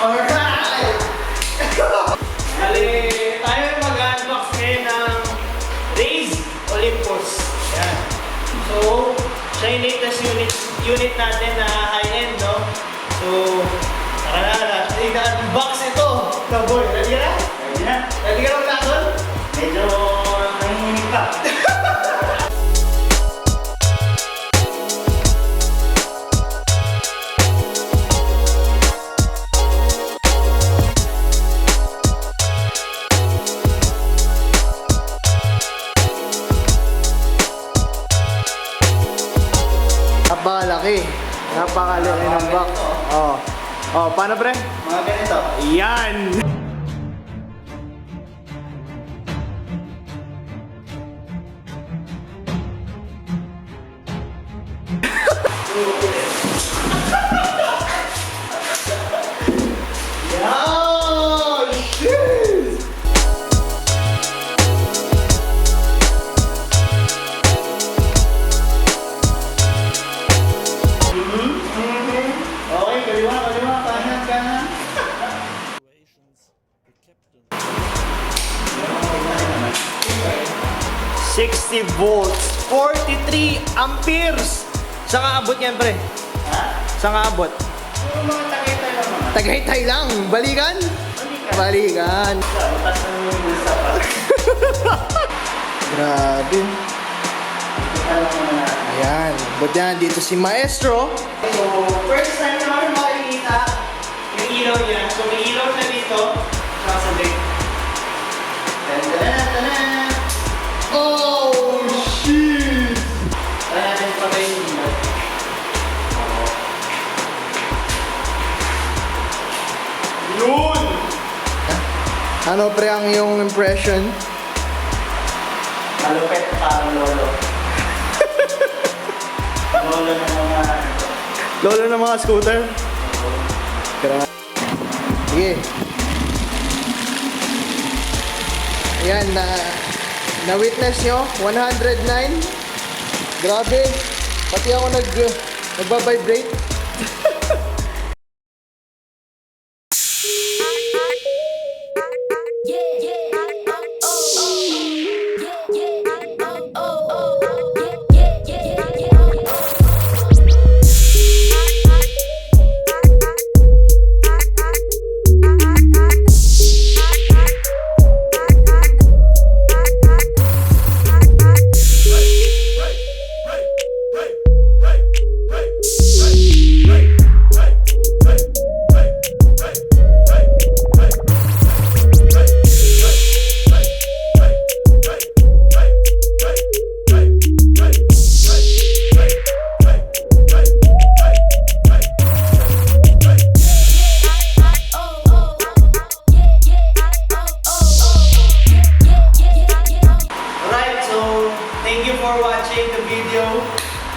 Alright! Bali, tayo mag-unbox ngayon ng Raze Olympus. Yan. So, siya yung latest unit natin na high-end, no? So, tara na. I-unbox ito. So, boy, ready na? Ready na? Ready ka na mag-unbox? Medyo nanginginig pa. Napakalaki. Napakalaki ng box. Oh. Oh, paano pre? Mga ganito. Yan! Yo! Shit! Okay, kaliwa, kanan. 60 volts, 43 amperes. Saan ka abot yan, pre? Ha? Saan ka abot? Yung mga Tagaytay lang naman. Tagaytay lang. Balikan? Balikan. Bukas na yung bulsa pa. Grabe. Alam mo na. Ayan. But yan, dito si Maestro. So, first time naman makikita yung ilaw niya. So, may ilaw na dito. Saka sa brake. Tanan! Oh, shit! Kaya natin patayin yung ilaw. Yun! Ano pre ang iyong impression? Malupit parang lolo. Lolo ng mga... Lolo ng mga scooter? Grabe. Sige. Ayan, na-witness nyo, 109. Grabe. Pati ako nagbabibrate.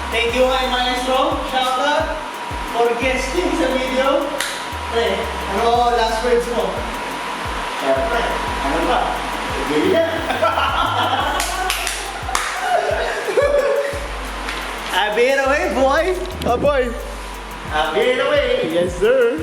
Thank you kay Maestro. Shoutout for guesting sa video. Pre, ano last words mo? Siyempre, ano ba? Sige na. I've been away, boy. Oh, boy. I've been away. Yes, sir.